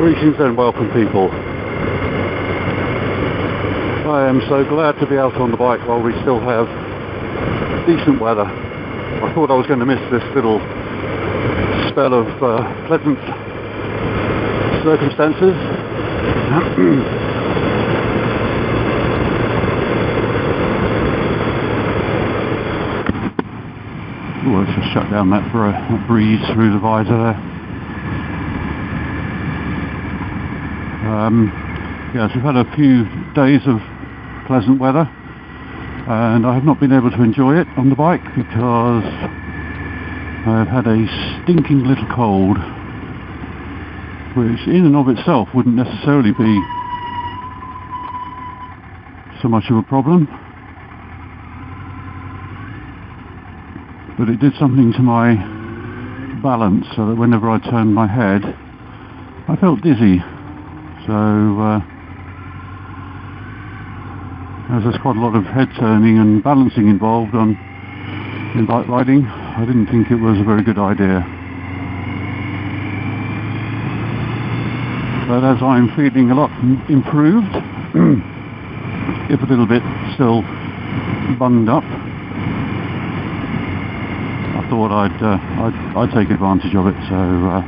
Greetings and welcome, people. I am so glad to be out on the bike while we still have decent weather. I thought I was going to miss this little spell of pleasant circumstances. Oh, let's just shut down that breeze through the visor there. Yes, we've had a few days of pleasant weather and I have not been able to enjoy it on the bike because I've had a stinking little cold, which in and of itself wouldn't necessarily be so much of a problem, but it did something to my balance so that whenever I turned my head I felt dizzy. So as there's quite a lot of head turning and balancing involved in bike riding, I didn't think it was a very good idea. But as I'm feeling a lot improved, if a little bit still bunged up, I thought I'd take advantage of it. So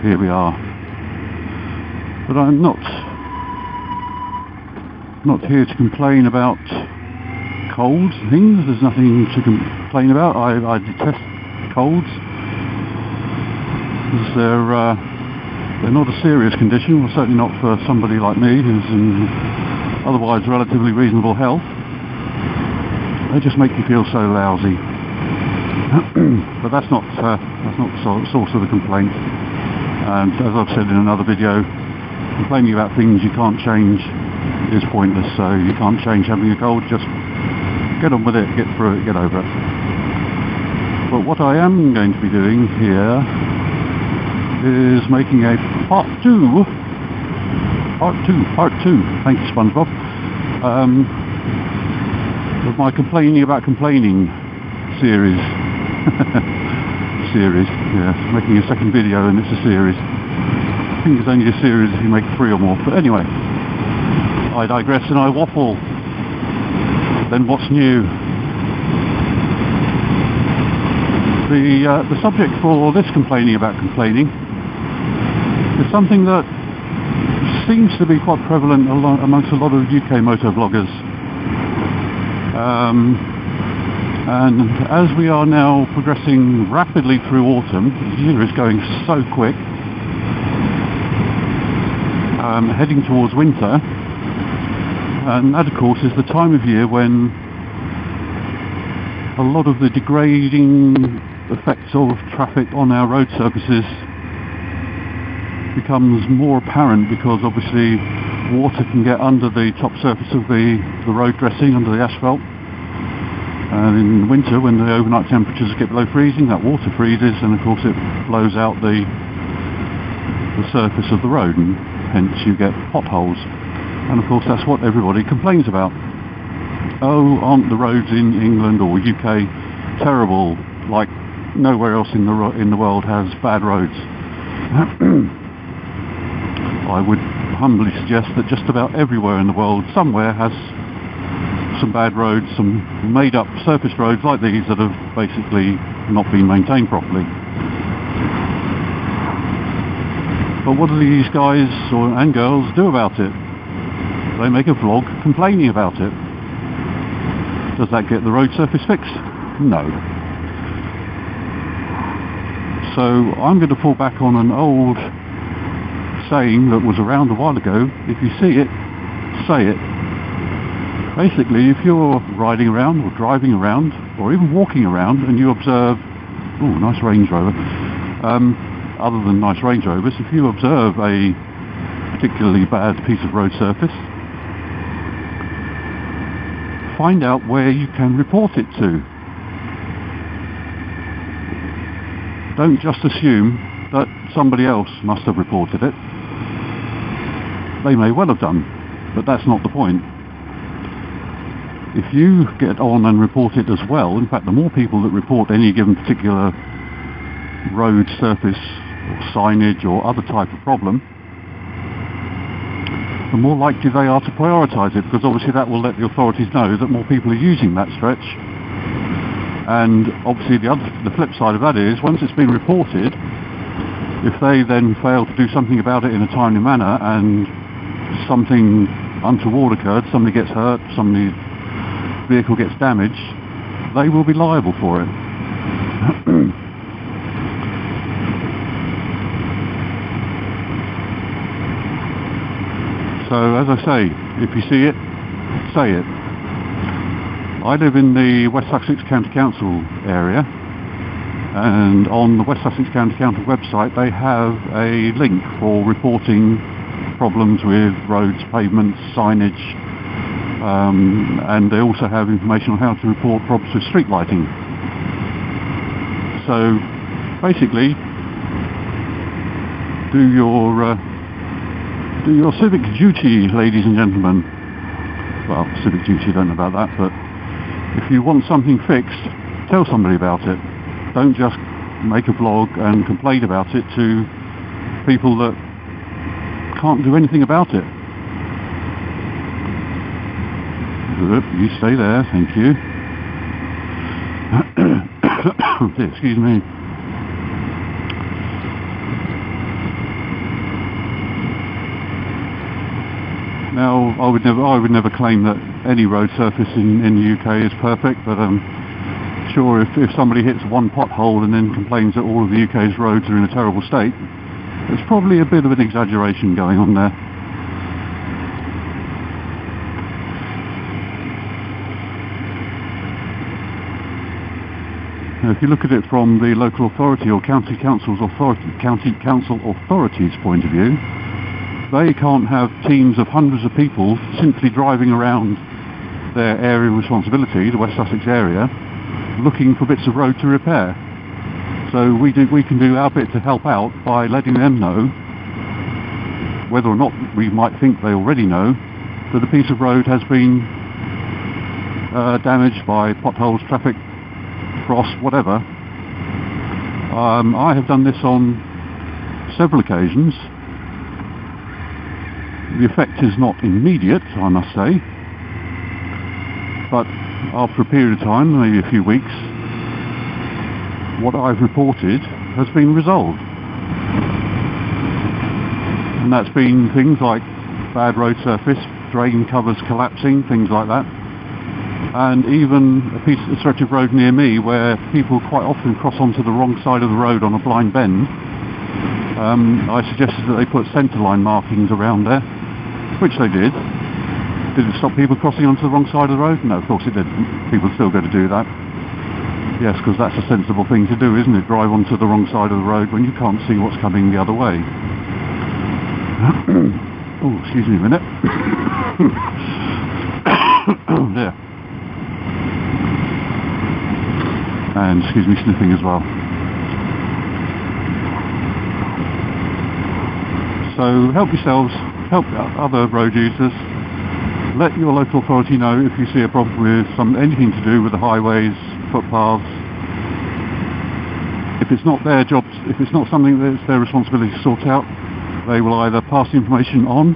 here we are. But I'm not here to complain about colds and things. There's nothing to complain about. I detest colds. They're not a serious condition, well, certainly not for somebody like me who's in otherwise relatively reasonable health. They just make you feel so lousy. But that's not the source of the complaint. And as I've said in another video, complaining about things you can't change is pointless. So you can't change having a cold, just get on with it, get through it, get over it. But what I am going to be doing here is making a part two, thank you SpongeBob, of my complaining about complaining series. Yes, making a second video and it's a series. I think it's only a series if you make 3 or more, but anyway, I digress and I waffle. Then what's new? The subject for this complaining about complaining is something that seems to be quite prevalent amongst a lot of UK motor vloggers. And as we are now progressing rapidly through autumn, the year is going so quick, heading towards winter, and that of course is the time of year when a lot of the degrading effects of traffic on our road surfaces becomes more apparent, because obviously water can get under the top surface of the road dressing, under the asphalt. And in winter, when the overnight temperatures get below freezing, that water freezes and of course it blows out the surface of the road, and hence you get potholes. And of course that's what everybody complains about. Oh, aren't the roads in England or UK terrible, like nowhere else in the world has bad roads? I would humbly suggest that just about everywhere in the world somewhere has some bad roads, some made up surface roads like these that have basically not been maintained properly. But what do these guys and girls do about it? They make a vlog complaining about it. Does that get the road surface fixed? No. So I'm going to fall back on an old saying that was around a while ago: if you see it, say it. Basically, if you're riding around or driving around or even walking around and you observe, oh, nice Range Rover, other than nice Range Rovers, if you observe a particularly bad piece of road surface, find out where you can report it to. Don't just assume that somebody else must have reported it. They may well have done, but that's not the point. If you get on and report it as well, in fact the more people that report any given particular road surface or signage or other type of problem, the more likely they are to prioritise it, because obviously that will let the authorities know that more people are using that stretch. And obviously the flip side of that is, once it's been reported, if they then fail to do something about it in a timely manner and something untoward occurred, somebody gets hurt, somebody's vehicle gets damaged, they will be liable for it. So as I say, if you see it, say it. I live in the West Sussex County Council area, and on the West Sussex County Council website they have a link for reporting problems with roads, pavements, signage, and they also have information on how to report problems with street lighting. So basically, do your civic duty, ladies and gentlemen. Well, civic duty, I don't know about that, but if you want something fixed, tell somebody about it. Don't just make a vlog and complain about it to people that can't do anything about it. Good, you stay there, thank you. Excuse me. Now, I would never claim that any road surface in the UK is perfect, but I'm sure if somebody hits one pothole and then complains that all of the UK's roads are in a terrible state, there's probably a bit of an exaggeration going on there. Now, if you look at it from the local authority or county council authorities' point of view, they can't have teams of hundreds of people simply driving around their area of responsibility, the West Sussex area, looking for bits of road to repair. So we can do our bit to help out by letting them know, whether or not we might think they already know, that a piece of road has been damaged by potholes, traffic, frost, whatever. I have done this on several occasions. The effect is not immediate, I must say, but after a period of time, maybe a few weeks, what I've reported has been resolved. And that's been things like bad road surface, drain covers collapsing, things like that. And even a stretch of road near me where people quite often cross onto the wrong side of the road on a blind bend. I suggested that they put centerline markings around there, which they did. Did it stop people crossing onto the wrong side of the road? No, of course it didn't. People still go to do that. Yes, because that's a sensible thing to do, isn't it? Drive onto the wrong side of the road when you can't see what's coming the other way. Oh, excuse me a minute. There. And excuse me sniffing as well. So help yourselves, help other road users. Let your local authority know if you see a problem with anything to do with the highways, footpaths. If it's not their job, if it's not something that's their responsibility to sort out, they will either pass the information on,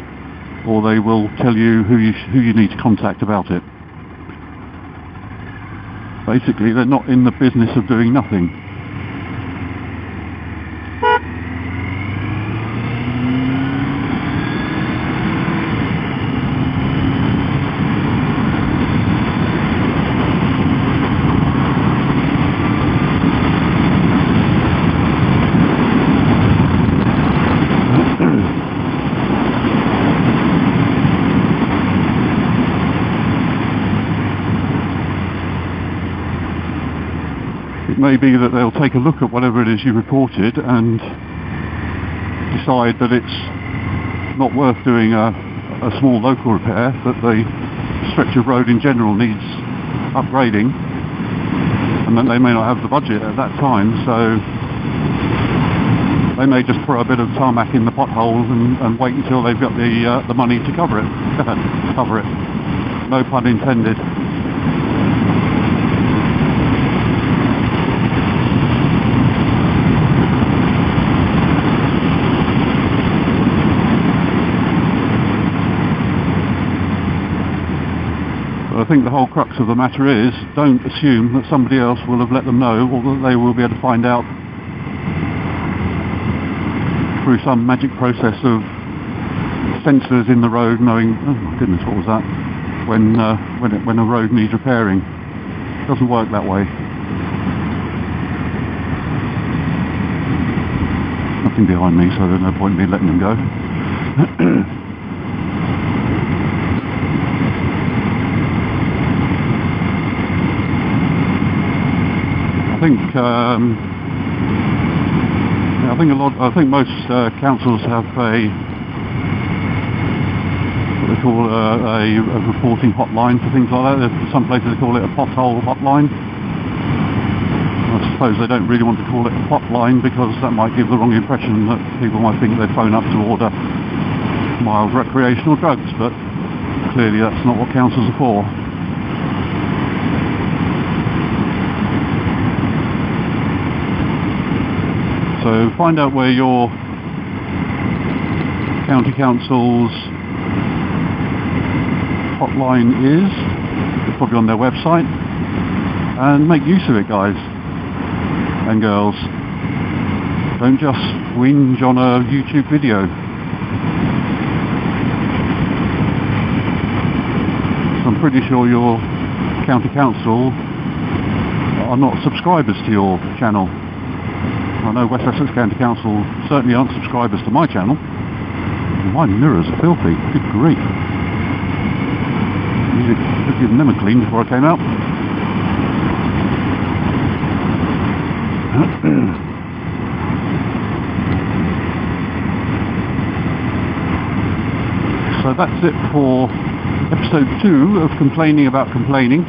or they will tell you who you need to contact about it. Basically, they're not in the business of doing nothing. It may be that they'll take a look at whatever it is you reported and decide that it's not worth doing a small local repair, that the stretch of road in general needs upgrading, and that they may not have the budget at that time, so they may just throw a bit of tarmac in the potholes and wait until they've got the money to cover it. Cover it. No pun intended. I think the whole crux of the matter is, don't assume that somebody else will have let them know, or that they will be able to find out through some magic process of sensors in the road knowing, oh my goodness, what was that, when a road needs repairing. It doesn't work that way. Nothing behind me, so there's no point in me letting them go. I think most councils have what they call a reporting hotline for things like that. There's some places they call it a pothole hotline. I suppose they don't really want to call it a hotline because that might give the wrong impression that people might think they phone up to order mild recreational drugs, but clearly that's not what councils are for. So find out where your county council's hotline is. It's probably on their website, and make use of it, guys and girls. Don't just whinge on a YouTube video. So I'm pretty sure your county council are not subscribers to your channel. I know West Essex County Council certainly aren't subscribers to my channel. My mirrors are filthy. Good grief. I should give them a clean before I came out. So that's it for episode 2 of Complaining About Complaining.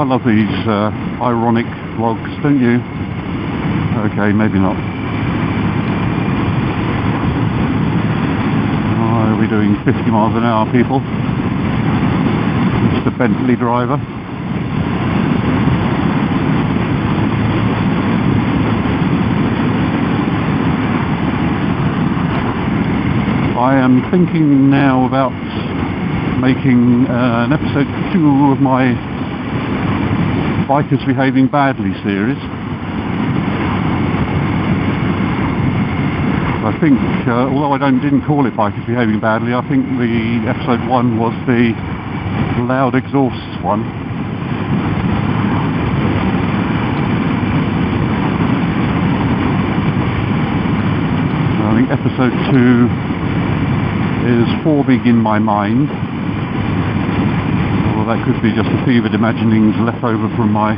I love these ironic vlogs, don't you? Okay, maybe not. Oh, we're doing 50 miles an hour, people. Mr. Bentley driver. I am thinking now about making an episode 2 of my Bikers Behaving Badly series. I think, although I didn't call it Bikers Behaving Badly, I think the episode 1 was the loud exhausts one. I think episode 2 is Forming in My Mind. Well, that could be just the fevered imaginings left over from my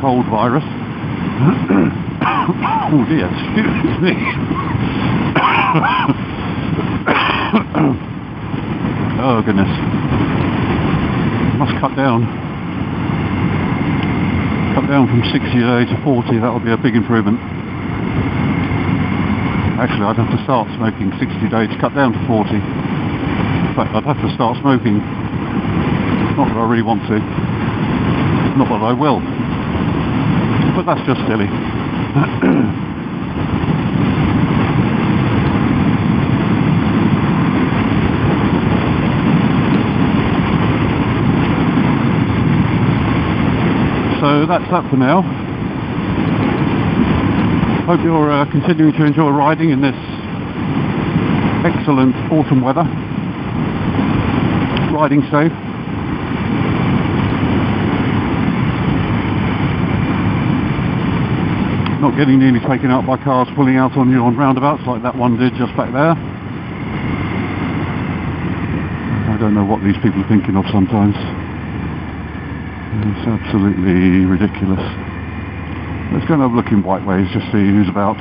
cold virus. Oh dear, excuse me. Oh goodness. Must cut down. Cut down from 60 a day to 40, that would be a big improvement. Actually, I'd have to start smoking 60 a day to cut down to 40. In fact, I'd have to start smoking. Not that I really want to. Not that I will. But that's just silly. So that's that for now. Hope you're continuing to enjoy riding in this excellent autumn weather. Riding safe. Not getting nearly taken out by cars pulling out on you on roundabouts like that one did just back there. I don't know what these people are thinking of sometimes. It's absolutely ridiculous. Let's go and have a look in Whiteways, just see who's about.